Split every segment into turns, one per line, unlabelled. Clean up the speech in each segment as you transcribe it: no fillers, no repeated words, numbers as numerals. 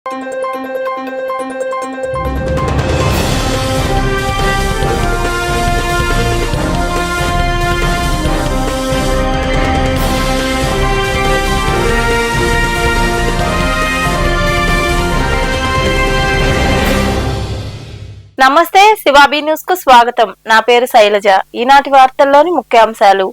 నమస్తే, శివాబీ న్యూస్ కు స్వాగతం. నా పేరు శైలజ. ఈనాటి వార్తల్లోని ముఖ్యాంశాలు.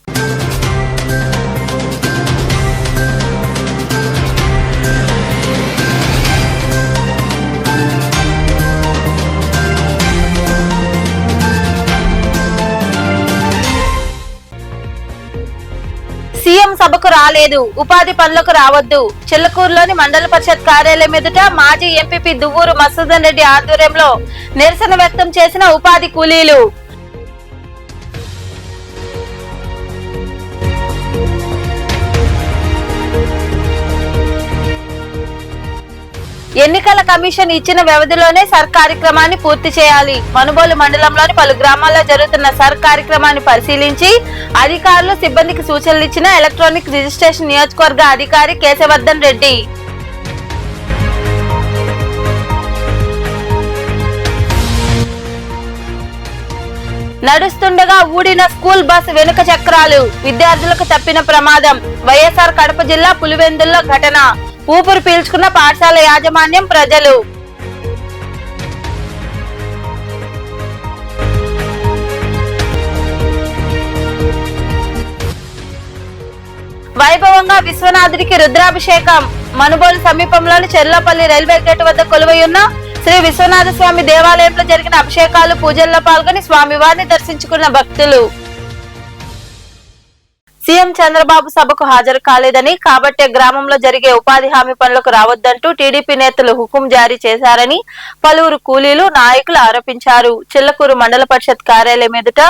సీఎం సభకు రాలేదు, ఉపాధి పనులకు రావద్దు. చిల్లకూరులోని మండల పరిషత్ కార్యాలయం ఎదుట మాజీ ఎంపీపీ దువ్వూరు మసూదన్ రెడ్డి ఆధ్వర్యంలో నిరసన వ్యక్తం చేసిన ఉపాధి కూలీలు. ఎన్నికల కమిషన్ ఇచ్చిన వ్యవధిలోనే సర్ కార్యక్రమాన్ని పూర్తి చేయాలి. మనుబోలు మండలంలోని పలు గ్రామాల్లో జరుగుతున్న సర్ కార్యక్రమాన్ని పరిశీలించి అధికారులు సిబ్బందికి సూచనలు ఇచ్చిన ఎలక్ట్రానిక్ రిజిస్ట్రేషన్ నియోజకవర్గ అధికారి కేశవర్ధన్ రెడ్డి. నడుస్తుండగా ఊడిన స్కూల్ బస్ వెనుక చక్రాలు, విద్యార్థులకు తప్పిన ప్రమాదం. వైఎస్ఆర్ కడప జిల్లా పులివెందుల్లో ఘటన. ఊపిరి పీల్చుకున్న పాఠశాల యాజమాన్యం, ప్రజలు. వైభవంగా విశ్వనాథుడికి రుద్రాభిషేకం. మనుబోలు సమీపంలోని చెర్లపల్లి రైల్వే గేట్ వద్ద కొలువైయున్న శ్రీ విశ్వనాథ స్వామి దేవాలయంలో జరిగిన అభిషేకాలు, పూజల్లో పాల్గొని స్వామివారిని దర్శించుకున్న భక్తులు. సీఎం చంద్రబాబు సభకు హాజరు కాలేదని, కాబట్టే గ్రామంలో జరిగే ఉపాధి హామీ పనులకు రావద్దంటూ టీడీపీ నేతలు హుకుం జారీ చేశారని పలువురు కూలీలు, నాయకులు ఆరోపించారు. చిల్లకూరు మండల పరిషత్ కార్యాలయం ఎదుట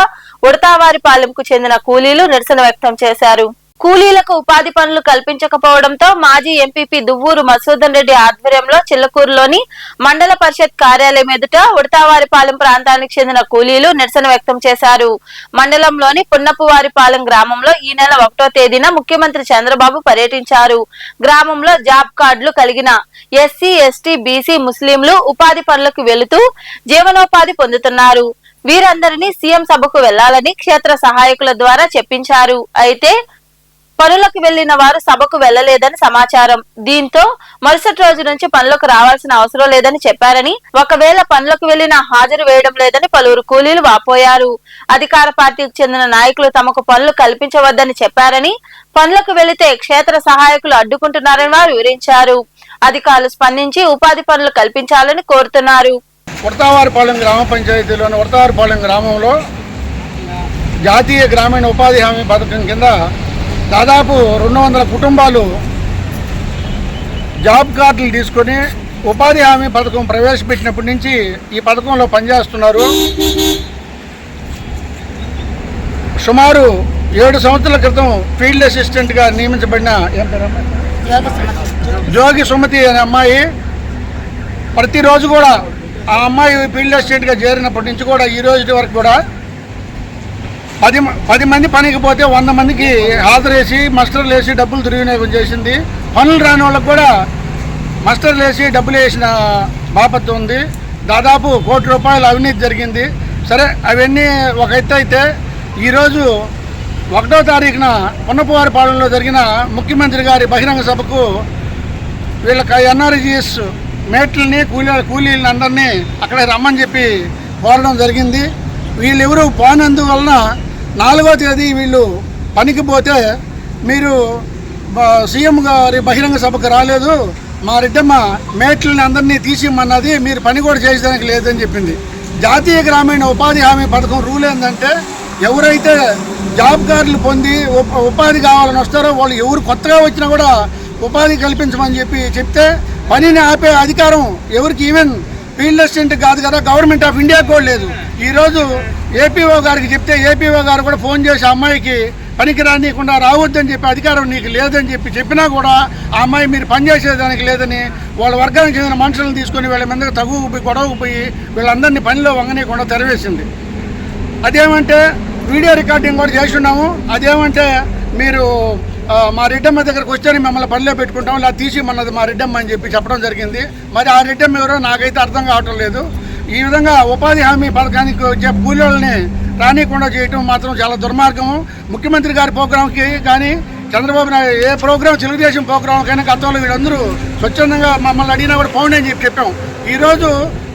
ఉడతావారిపాలెంకు చెందిన కూలీలు నిరసన వ్యక్తం చేశారు. కూలీలకు ఉపాధి పనులు కల్పించకపోవడంతో మాజీ ఎంపీపీ దువ్వూరు మసూదన్ రెడ్డి ఆధ్వర్యంలో చిల్లకూరులోని మండల పరిషత్ కార్యాలయం ఎదుట ఉడతావారిపాలెం ప్రాంతానికి చెందిన కూలీలు నిరసన వ్యక్తం చేశారు. మండలంలోని పున్నపువారిపాలెం గ్రామంలో ఈ నెల 1వ తేదీన ముఖ్యమంత్రి చంద్రబాబు పర్యటించారు. గ్రామంలో జాబ్ కార్డులు కలిగిన ఎస్సీ, ఎస్టీ, బీసీ, ముస్లింలు ఉపాధి పనులకు వెళుతూ జీవనోపాధి పొందుతున్నారు. వీరందరినీ సీఎం సభకు వెళ్లాలని క్షేత్ర సహాయకుల ద్వారా చెప్పించారు. అయితే పనులకు వెళ్లిన వారు సభకు వెళ్లలేదని సమాచారం. దీంతో మరుసటి రోజు నుంచి పనులకు రావాల్సిన అవసరం లేదని చెప్పారని, ఒకవేళ పనులకు వెళ్లినా హాజరు వేయడం లేదని పలువురు కూలీలు వాపోయారు. అధికార పార్టీకి చెందిన నాయకులు తమకు పనులు కల్పించవద్దని చెప్పారని, పనులకు వెళితే క్షేత్ర సహాయకులు అడ్డుకుంటున్నారని వారు వివరించారు. అధికారులు స్పందించి ఉపాధి పనులు కల్పించాలని కోరుతున్నారు.
ఉడతావారిపాలెం గ్రామ పంచాయతీలోని ఉడతావారిపాలెం గ్రామంలో జాతీయ గ్రామీణ ఉపాధి హామీ పథకం కింద దాదాపు 200 కుటుంబాలు జాబ్ కార్డులు తీసుకొని ఉపాధి హామీ పథకం ప్రవేశపెట్టినప్పటి నుంచి ఈ పథకంలో పనిచేస్తున్నారు. సుమారు 7 సంవత్సరాల క్రితం ఫీల్డ్ అసిస్టెంట్గా నియమించబడిన జోగి సుమతి అనే అమ్మాయి ప్రతిరోజు కూడా ఆ అమ్మాయి ఫీల్డ్ అసిస్టెంట్గా చేరినప్పటి నుంచి కూడా ఈ రోజు వరకు కూడా 10 మంది పనికి పోతే 100 మందికి హాజరేసి మస్టర్లు వేసి డబ్బులు దుర్వినియోగం చేసింది. పనులు రాని వాళ్ళకు కూడా మస్టర్లు వేసి డబ్బులు వేసిన బాపత్తు ఉంది. దాదాపు ₹1 కోటి అవినీతి జరిగింది. సరే, అవన్నీ ఒక ఎత్తు అయితే ఈరోజు 1వ తారీఖున పున్నపువారిపాలెంలో జరిగిన ముఖ్యమంత్రి గారి బహిరంగ సభకు వీళ్ళకి ఎన్ఆర్జీఎస్ మేట్లని కూలీలని అందరినీ అక్కడ రమ్మని చెప్పి కోరడం జరిగింది. వీళ్ళెవరూ పోనందువలన 4వ తేదీ వీళ్ళు పనికి పోతే మీరు సీఎం గారి బహిరంగ సభకు రాలేదు, మా రెడ్డమ్మ మేట్లని అందరినీ తీసిమన్నది, మీరు పని కూడా చేసేదానికి లేదని చెప్పింది. జాతీయ గ్రామీణ ఉపాధి హామీ పథకం రూల్ ఏంటంటే ఎవరైతే జాబ్ కార్డులు పొంది ఉపాధి కావాలని వస్తారో వాళ్ళు ఎవరు కొత్తగా వచ్చినా కూడా ఉపాధి కల్పించమని చెప్తే పనిని ఆపే అధికారం ఎవరికి, ఈవెన్ ఫీల్డ్ అసిస్టెంట్ కాదు కదా, గవర్నమెంట్ ఆఫ్ ఇండియా కూడా లేదు. ఈరోజు ఏపీఓ గారికి చెప్తే ఏపీఓ గారు కూడా ఫోన్ చేసి అమ్మాయికి పనికి రానియకుండా రావద్దని చెప్పి అధికారం నీకు లేదని చెప్పినా కూడా ఆ అమ్మాయి మీరు పనిచేసేదానికి లేదని వాళ్ళ వర్గానికి చెందిన మనుషులను తీసుకొని వీళ్ళ మీద తగుపోయి గొడవపోయి వీళ్ళందరినీ పనిలో వంగనీయకుండా తెరవేసింది. అదేమంటే వీడియో రికార్డింగ్ కూడా చేస్తున్నాము. అదేమంటే మీరు మా రెడ్డమ్మ దగ్గరకు వచ్చారు, మిమ్మల్ని పనిలో పెట్టుకుంటాం, ఇలా తీసి మనది మా రెడ్డమ్మ అని చెప్పి చెప్పడం జరిగింది. మరి ఆ రెడ్డమ్మ ఎవరో నాకైతే అర్థం కావటం లేదు. ఈ విధంగా ఉపాధి హామీ పథకానికి వచ్చే కూలీలని రానికుండా చేయటం మాత్రం చాలా దుర్మార్గము. ముఖ్యమంత్రి గారి ప్రోగ్రాంకి కానీ చంద్రబాబు నాయుడు ఏ ప్రోగ్రాం తెలుగుదేశం ప్రోగ్రాంకైనా గతంలో వీళ్ళందరూ స్వచ్ఛందంగా మమ్మల్ని అడిగినా కూడా పోండి అని చెప్పాం. ఈరోజు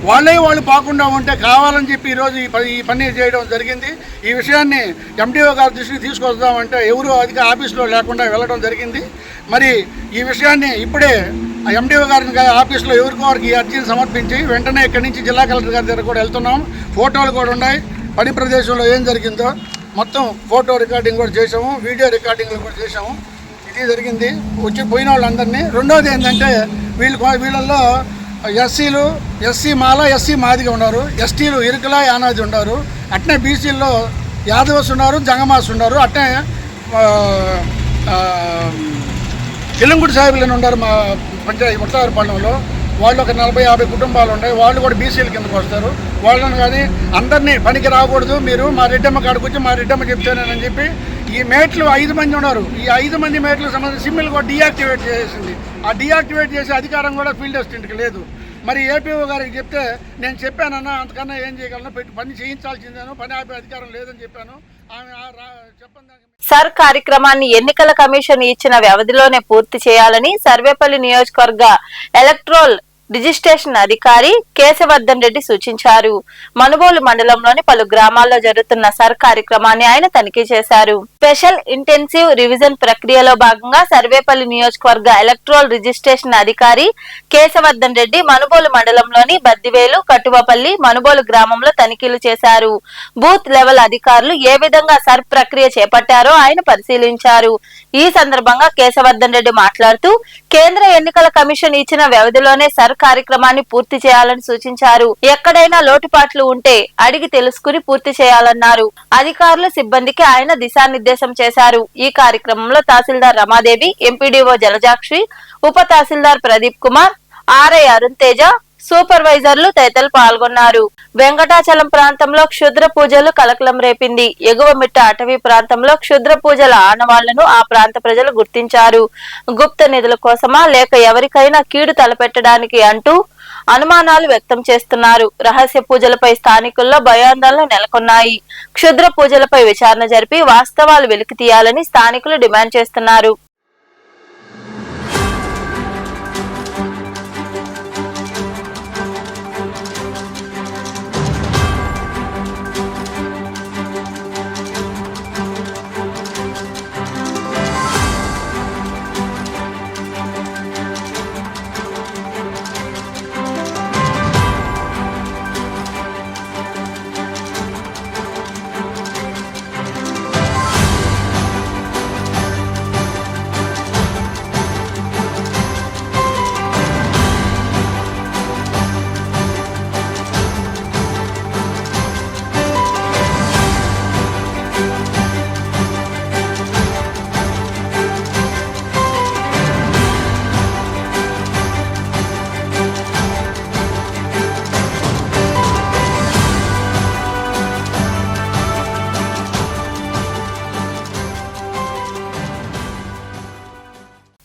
వాళ్ళు పాకుండా ఉంటే కావాలని చెప్పి ఈరోజు ఈ పని చేయడం జరిగింది. ఈ విషయాన్ని ఎండిఓ గారి దృష్టికి తీసుకొద్దామంటే ఎవరు అధిక ఆఫీసులో లేకుండా వెళ్ళడం జరిగింది. మరి ఈ విషయాన్ని ఇప్పుడే ఎండిఓ గారి ఆఫీసులో ఎవరికో వారికి ఈ అర్జీని సమర్పించి వెంటనే ఇక్కడి నుంచి జిల్లా కలెక్టర్ గారి దగ్గర కూడా వెళ్తున్నాం. ఫోటోలు కూడా ఉన్నాయి, పని ప్రదేశంలో ఏం జరిగిందో మొత్తం ఫోటో రికార్డింగ్ కూడా చేసాము, వీడియో రికార్డింగ్లు కూడా చేసాము. ఇది జరిగింది వచ్చి పోయిన వాళ్ళందరినీ. రెండోది ఏంటంటే వీళ్ళల్లో ఎస్సీలు, ఎస్సీ మాల, ఎస్సీ మాదిగా ఉన్నారు, ఎస్టీలు ఇరుకల యానాది ఉన్నారు, అట్నే బీసీల్లో యాదవస్ ఉన్నారు, జంగమాస్ ఉన్నారు, అట్నే కిలంగుడి సాహిబులని ఉన్నారు మా పంచాయతీ ముట్టారపాలెంలో. వాళ్ళు ఒక 40-50 కుటుంబాలు ఉన్నాయి, వాళ్ళు కూడా బీసీల కిందకు వస్తారు. వాళ్ళని కానీ అందరినీ పనికి రాకూడదు, మీరు మా రెడ్డమ్మ కాడికి వచ్చి మా రెడ్డమ్మ చెప్తానని చెప్పి ఈ మేట్లు 5 మంది ఉన్నారు. ఈ 5 మంది మేట్లకు సంబంధించి సిమ్మిల్ కూడా డీయాక్టివేట్ చేసింది. ఆ డీయాక్టివేట్ చేసే అధికారం కూడా ఫీల్డ్ అసిస్టెంట్కి లేదు. మరి ఏపీఓ గారికి చెప్తే నేను చెప్పానన్నా అంతకన్నా ఏం చేయగలను, పని చేయించాల్సిందేను, పని ఆపే అధికారం లేదని చెప్పాను. ఆమె చెప్పండి.
సర్ కార్యక్రమాన్ని ఎన్నికల కమిషన్ ఇచ్చిన వ్యవధిలోనే పూర్తి చేయాలని సర్వేపల్లి నియోజకవర్గ ఎలక్ట్రల్ రిజిస్ట్రేషన్ అధికారి కేశవర్ధన్ రెడ్డి సూచించారు. మనుబోలు మండలంలోని పలు గ్రామాల్లో జరుగుతున్న సర్ కార్యక్రమాన్ని ఆయన తనిఖీ చేశారు. స్పెషల్ ఇంటెన్సివ్ రివిజన్ ప్రక్రియలో భాగంగా సర్వేపల్లి నియోజకవర్గ ఎలక్ట్రల్ రిజిస్ట్రేషన్ అధికారి కేశవర్ధన్ రెడ్డి మనుబోలు మండలంలోని బద్దివేలు, కటువపల్లి, మనుబోలు గ్రామంలో తనిఖీలు చేశారు. బూత్ లెవెల్ అధికారులు ఏ విధంగా సర్ ప్రక్రియ చేపట్టారో ఆయన పరిశీలించారు. ఈ సందర్భంగా కేశవర్ధన్ రెడ్డి మాట్లాడుతూ కేంద్ర ఎన్నికల కమిషన్ ఇచ్చిన వ్యవధిలోనే సర్ కార్యక్రమాన్ని పూర్తి చేయాలని సూచించారు. ఎక్కడైనా లోటుపాట్లు ఉంటే అడిగి తెలుసుకుని పూర్తి చేయాలన్నారు. అధికారులు, సిబ్బందికి ఆయన దిశానిర్దేశం చేశారు. ఈ కార్యక్రమంలో తహసీల్దార్ రమాదేవి, ఎంపీడీఓ జలజాక్షి, ఉప తహసీల్దార్ ప్రదీప్ కుమార్, ఆర్ఐ అరుణ్ తేజ, సూపర్వైజర్లు తదితరులు పాల్గొన్నారు. వెంకటాచలం ప్రాంతంలో క్షుద్ర పూజలు కలకలం రేపింది. ఎగువ మిట్ట అటవీ ప్రాంతంలో క్షుద్ర పూజల ఆనవాళ్లను ఆ ప్రాంత ప్రజలు గుర్తించారు. గుప్త నిధుల కోసమా లేక ఎవరికైనా కీడు తలపెట్టడానికి అంటూ అనుమానాలు వ్యక్తం చేస్తున్నారు. రహస్య పూజలపై స్థానికుల్లో భయాందోళనలు నెలకొన్నాయి. క్షుద్ర పూజలపై విచారణ జరిపి వాస్తవాలు వెలికి తీయాలని స్థానికులు డిమాండ్ చేస్తున్నారు.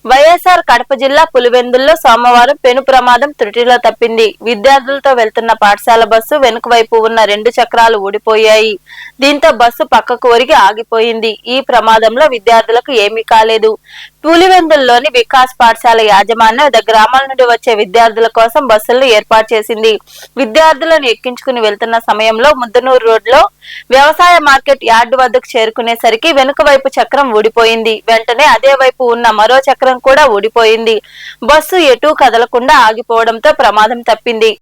వైఎస్ఆర్ కడప జిల్లా పులివెందుల్లో సోమవారం పెను ప్రమాదం త్రుటిలో తప్పింది. విద్యార్థులతో వెళ్తున్న పాఠశాల బస్సు వెనుక వైపు ఉన్న 2 చక్రాలు ఊడిపోయాయి. దీంతో బస్సు పక్కకు ఒరిగి ఆగిపోయింది. ఈ ప్రమాదంలో విద్యార్థులకు ఏమీ కాలేదు. పులివెందుల్లోని వికాస్ పాఠశాల యాజమాన్యం గ్రామాల నుండి వచ్చే విద్యార్థుల కోసం బస్సులను ఏర్పాటు చేసింది. విద్యార్థులను ఎక్కించుకుని వెళ్తున్న సమయంలో ముద్దనూరు రోడ్లో వ్యవసాయ మార్కెట్ యార్డు వద్దకు చేరుకునేసరికి వెనుక వైపు చక్రం ఊడిపోయింది. వెంటనే అదే వైపు ఉన్న మరో చక్రం కూడా ఊడిపోయింది. బస్సు ఎటూ కదలకుండా ఆగిపోవడంతో ప్రమాదం తప్పింది.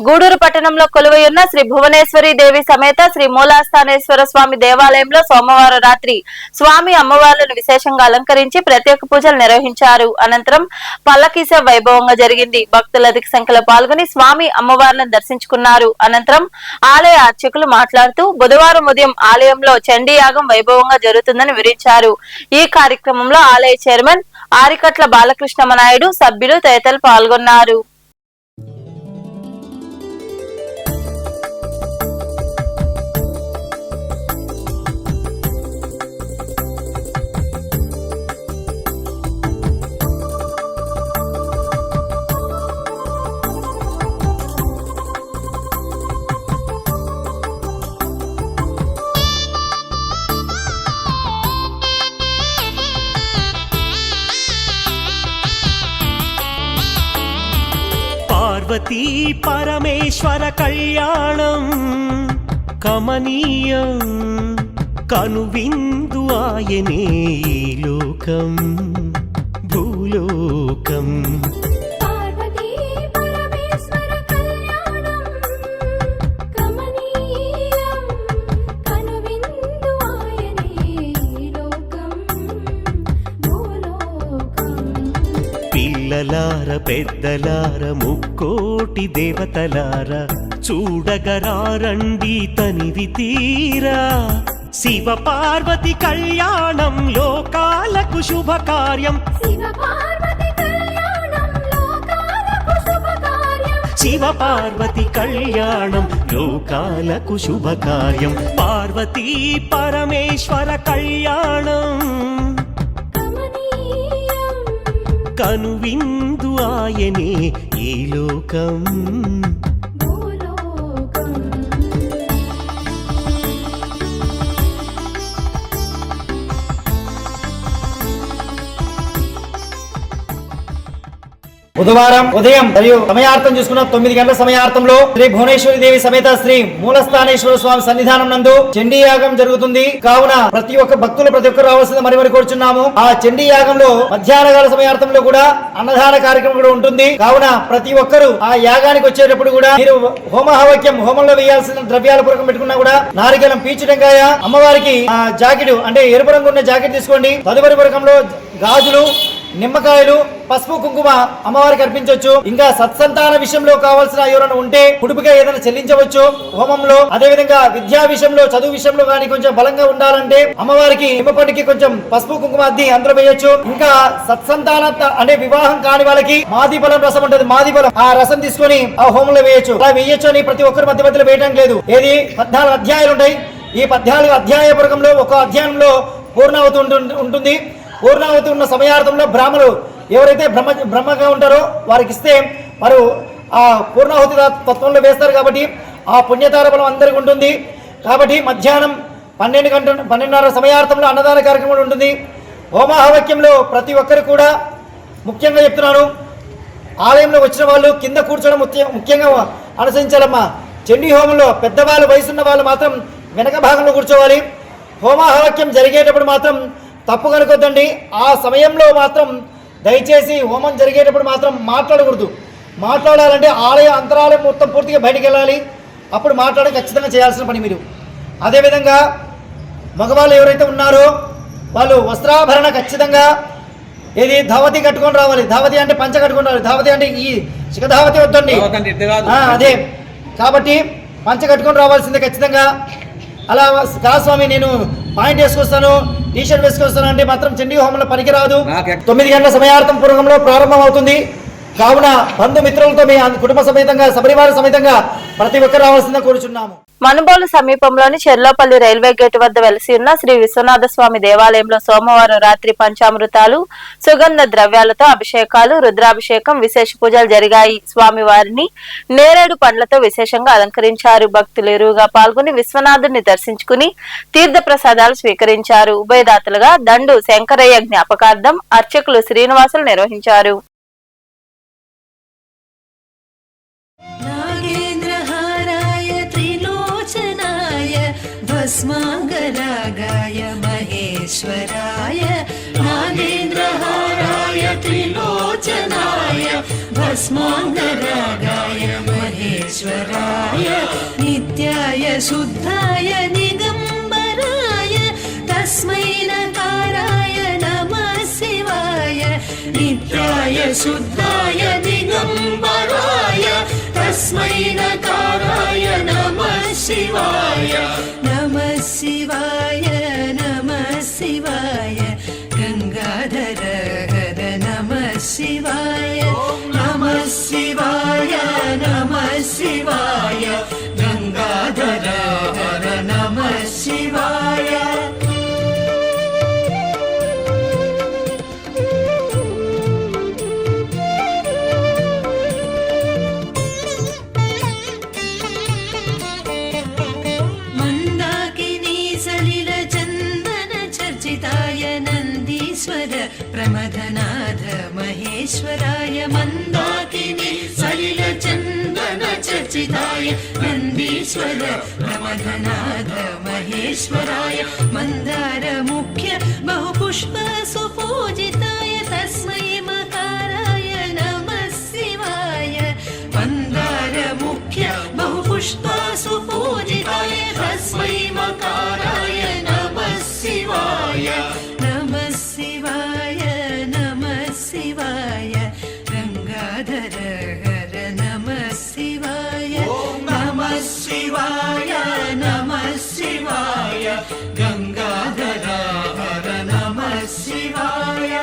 గూడూరు పట్టణంలో కొలువైయున్న శ్రీ భువనేశ్వరి దేవి సమేత శ్రీ మూలాస్థానేశ్వర స్వామి దేవాలయంలో సోమవారం రాత్రి స్వామి అమ్మవార్లను విశేషంగా అలంకరించి ప్రత్యేక పూజలు నిర్వహించారు. అనంతరం పల్లకీస వైభవంగా జరిగింది. భక్తులు అధిక సంఖ్యలో పాల్గొని స్వామి అమ్మవార్లను దర్శించుకున్నారు. అనంతరం ఆలయ అర్చకులు మాట్లాడుతూ బుధవారం ఉదయం ఆలయంలో చండీ యాగం వైభవంగా జరుగుతుందని వివరించారు. ఈ కార్యక్రమంలో ఆలయ చైర్మన్ ఆరికట్ల బాలకృష్ణమనాయుడు, సభ్యులు తదితరులు పాల్గొన్నారు.
పార్వతీ పరమేశ్వర కళ్యాణం కమనీయం కనువిందు ఆయనే లోకం భూలోకం.
పార్వతీ పరమేశ్వర కళ్యాణం కమనీయం కనువిందు ఆయనే లోకం భూలోకం.
పిల్లలార పెద్దలార ముక్కోటి దేవతలార చూడగరారండి తనివి తీరా. శివ పార్వతి కళ్యాణం లోకాలకు శుభకార్యం.
శివ పార్వతి కళ్యాణం లోకాలకు శుభకార్యం.
శివ పార్వతి కళ్యాణం లోకాలకు శుభకార్యం. పార్వతీ పరమేశ్వర కళ్యాణం
కమనీయం
కనువిందు ఆయనే ఈ లోకం
భూలోకం.
బుధవారం ఉదయం మరియు సమయార్థం చూసుకున్న 9 గంటల సమయార్థంలో శ్రీ భువనేశ్వరి దేవి సమేత శ్రీ మూలస్థానేశ్వర స్వామి సన్నిధానం నందు చండీ యాగం జరుగుతుంది. కావున ప్రతి ఒక్క భక్తులు ప్రతి ఒక్కరు రావాల్సింది మరి కోరుచున్నాము. ఆ చండీ యాగంలో మధ్యాహ్న కాల సమయార్థంలో కూడా అన్నదాన కార్యక్రమం కూడా ఉంటుంది. కావున ప్రతి ఒక్కరు ఆ యాగానికి వచ్చేటప్పుడు కూడా మీరు హోమంలో వేయాల్సిన ద్రవ్యాల పూర్వకం పెట్టుకున్నా కూడా నారికేలం, పీచు టెంకాయ, అమ్మవారికి జాకెట్ అంటే ఎరుపు రంగు ఉన్న జాకెట్ తీసుకోండి. తదుపరి పూర్వకంలో గాజులు, నిమ్మకాయలు, పసుపు, కుంకుమ అమ్మవారికి అర్పించవచ్చు. ఇంకా సత్సంతాన విషయంలో కావాల్సిన ఎవరైనా ఉంటే కుడుపుగా ఏదైనా చెల్లించవచ్చు హోమంలో. అదే విధంగా విద్యా విషయంలో, చదువు విషయంలో కానీ కొంచెం బలంగా ఉండాలంటే అమ్మవారికి నిమ్మపండుకి కొంచెం పసుపు కుంకుమ అద్ది అందులో వేయచ్చు. ఇంకా సత్సంతాన అంటే వివాహం కాని వాళ్ళకి మాదిబలం రసం ఉంటుంది, మాదిబలం ఆ రసం తీసుకొని ఆ హోమంలో వేయచ్చు. అలా వేయచ్చు అని ప్రతి ఒక్కరు మధ్య మధ్యలో వేయడం లేదు. ఏది 14 అధ్యాయాలు ఉంటాయి. ఈ 14 అధ్యాయ పూర్వకంలో ఒక అధ్యాయంలో పూర్ణావతి ఉంటుంది. పూర్ణావతి ఉన్న సమయార్థంలో బ్రాహ్మణులు ఎవరైతే బ్రహ్మగా ఉంటారో వారికి ఇస్తే వారు ఆ పూర్ణాహుతి తత్వంలో వేస్తారు. కాబట్టి ఆ పుణ్యతార బలం అందరికీ ఉంటుంది. కాబట్టి మధ్యాహ్నం 12:30 సమయార్థంలో అన్నదాన కార్యక్రమం ఉంటుంది. హోమాహవక్యంలో ప్రతి ఒక్కరు కూడా ముఖ్యంగా చెప్తున్నాను, ఆలయంలో వచ్చిన వాళ్ళు కింద కూర్చోవడం ముఖ్యంగా అనుసరించాలమ్మా. చండీ హోమంలో పెద్దవాళ్ళు, వయసున్న వాళ్ళు మాత్రం వెనక భాగంలో కూర్చోవాలి. హోమాహవక్యం జరిగేటప్పుడు మాత్రం తప్పు కనుకోద్దండి. ఆ సమయంలో మాత్రం దయచేసి హోమం జరిగేటప్పుడు మాత్రం మాట్లాడకూడదు. మాట్లాడాలంటే ఆలయ అంతరాలయం మొత్తం పూర్తిగా బయటికి వెళ్ళాలి. అప్పుడు మాట్లాడడం ఖచ్చితంగా చేయాల్సిన పని మీరు. అదేవిధంగా మగవాళ్ళు ఎవరైతే ఉన్నారో వాళ్ళు వస్త్రాభరణ ఖచ్చితంగా ఏది ధావతి కట్టుకొని రావాలి. ధావతి అంటే పంచ కట్టుకొని రావాలి. ధావతి అంటే ఈ శిఖధావతి వద్దండి, అదే. కాబట్టి పంచ కట్టుకొని రావాల్సిందే ఖచ్చితంగా. అలా స్వామి నేను పాయింట్ వేసుకొస్తాను, టీ షర్ట్ వేసుకొస్తాను అంటే మాత్రం చండీ హోమంలో పనికిరాదు. 9 గంటల సమయార్థం పూర్వకంలో ప్రారంభం అవుతుంది. కావున బంధుమిత్రులతో మీ కుటుంబ సమేతంగా, సపరివార సమేతంగా ప్రతి ఒక్కరు రావాల్సిందిగా కోరుచున్నాము.
మనుబోలు సమీపంలోని చెర్లోపల్లి రైల్వే గేట్ వద్ద వెలసి ఉన్న శ్రీ విశ్వనాథ స్వామి దేవాలయంలో సోమవారం రాత్రి పంచామృతాలు, సుగంధ ద్రవ్యాలతో అభిషేకాలు, రుద్రాభిషేకం, విశేష పూజలు జరిగాయి. స్వామివారిని నేరేడు పండ్లతో విశేషంగా అలంకరించారు. భక్తులు ఎరువుగా పాల్గొని విశ్వనాథుని దర్శించుకుని తీర్థ ప్రసాదాలు స్వీకరించారు. ఉభయదాతలుగా దండు శంకరయ్య జ్ఞాపకార్థం అర్చకులు శ్రీనివాసులు నిర్వహించారు.
भस्माङ्गरागाय महेश्वराय नागेन्द्रहाराय त्रिलोचनाय भस्माङ्गरागाय महेश्वराय नित्याय शुद्धाय दिगम्बराय तस्मै नकाराय नमः शिवाय नित्याय शुद्धाय दिगम्बराय तस्मै नकाराय नमः शिवाय नमः शिवाय नमः शिवाय गंगाधर हर नमः शिवाय नमः शिवाय नमः शिवाय गंगाधर हर नमः शिवाय प्रमथनाथ महेश्वराय मंदाकिनी सलिल चंदन चर्चिताय नंदीश्वर प्रमथनाथ महेश्वराय मंदार मुख्य बहुपुष्प सुपूजिताय तस्मै मकाराय नमः शिवाय मंदार मुख्य बहुपुष्प सुपूजिताय तस्मै मकाराय नमः शिवाय नमः शिवाय नमः शिवाय गंगाधर हर नमः शिवाय नमः शिवाय नमः शिवाय गंगाधर हर नमः शिवाय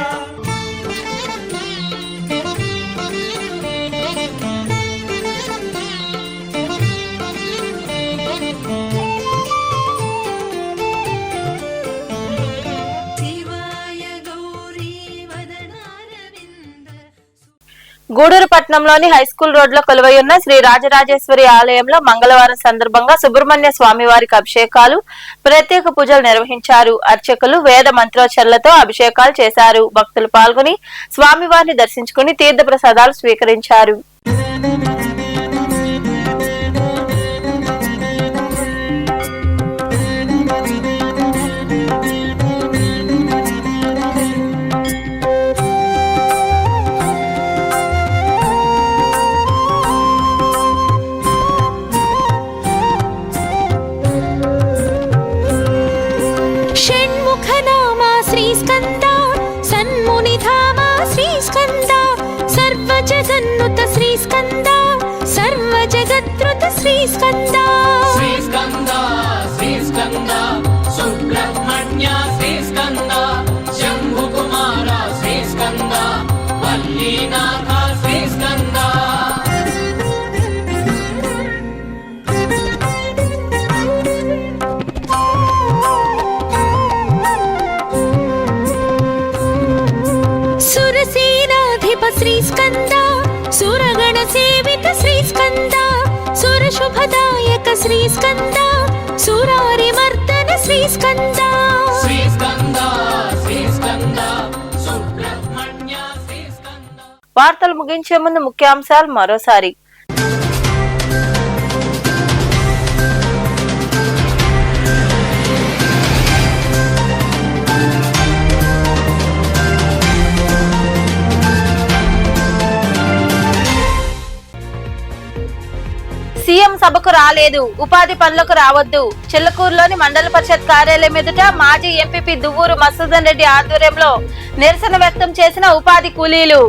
గూడూరు పట్టణంలోని హైస్కూల్ రోడ్లో కొలువైయున్న శ్రీ రాజరాజేశ్వరి ఆలయంలో మంగళవారం సందర్భంగా సుబ్రహ్మణ్య స్వామి వారికి అభిషేకాలు ప్రత్యేక పూజలు నిర్వహించారు. అర్చకులు వేద మంత్రోచ్చరణలతో అభిషేకాలు చేశారు. భక్తులు పాల్గొని స్వామివారిని దర్శించుకుని తీర్థ ప్రసాదాలు స్వీకరించారు.
सुब्रह्मण्य श्री स्कंद शंभु कुमार श्री स्कंद वल्लीनाथ श्री स्कंद
सुरसेनाधिप श्री स्कंद सुरगण सेवित श्री स्कंद सुरशुभदायक श्री स्कंद सुरारिमर्दन श्री स्कंद
श्री स्कंद श्री स्कंद सुब्रह्मण्य श्री स्कंद.
వార్తలు ముగించే ముందు ముఖ్యాంశాలు మరోసారి. సీఎం సభకు రాలేదు, ఉపాధి పనులకు రావద్దు. చిల్లకూరులోని మండల పరిషత్ కార్యాలయం ఎదుట మాజీ ఎంపీపీ దువ్వూరు మసూదన్ రెడ్డి ఆధ్వర్యంలో నిరసన వ్యక్తం చేసిన ఉపాధి కూలీలు.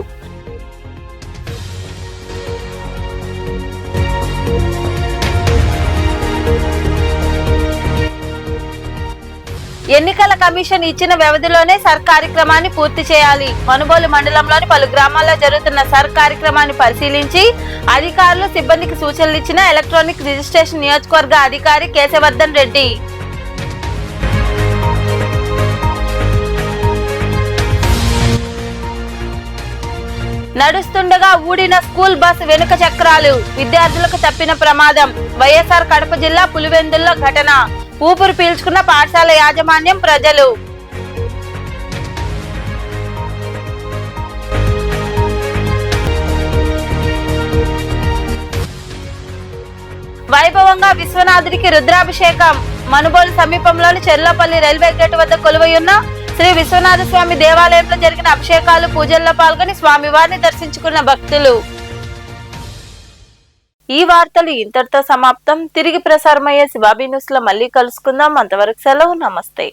ఎన్నికల కమిషన్ ఇచ్చిన వ్యవధిలోనే సర్ కార్యక్రమాన్ని పూర్తి చేయాలి. మనుబోలు మండలంలోని పలు గ్రామాల్లో జరుగుతున్న సర్ కార్యక్రమాన్ని పరిశీలించి అధికారులు సిబ్బందికి సూచనలు ఇచ్చిన ఎలక్ట్రానిక్ రిజిస్ట్రేషన్ నియోజకవర్గ అధికారి కేశవర్ధన్ రెడ్డి. నడుస్తుండగా ఊడిన స్కూల్ బస్ వెనుక చక్రాలు, విద్యార్థులకు తప్పిన ప్రమాదం. వైఎస్ఆర్ కడప జిల్లా పులివెందుల్లో ఘటన. ఊపిరి పీల్చుకున్న పాఠశాల యాజమాన్యం, ప్రజలు. వైభవంగా విశ్వనాథుడికి రుద్రాభిషేకం. మనుబోలు సమీపంలోని చెర్లపల్లి రైల్వే గేట్ వద్ద కొలువైయున్న శ్రీ విశ్వనాథ స్వామి దేవాలయంలో జరిగిన అభిషేకాలు పూజల్లో పాల్గొని స్వామివారిని దర్శించుకున్న భక్తులు. ఈ వార్తలు ఇంతటితో సమాప్తం. తిరిగి ప్రసారమయ్యే శివాబీ న్యూస్ లో మళ్ళీ కలుసుకుందాం. అంతవరకు సెలవు. నమస్తే.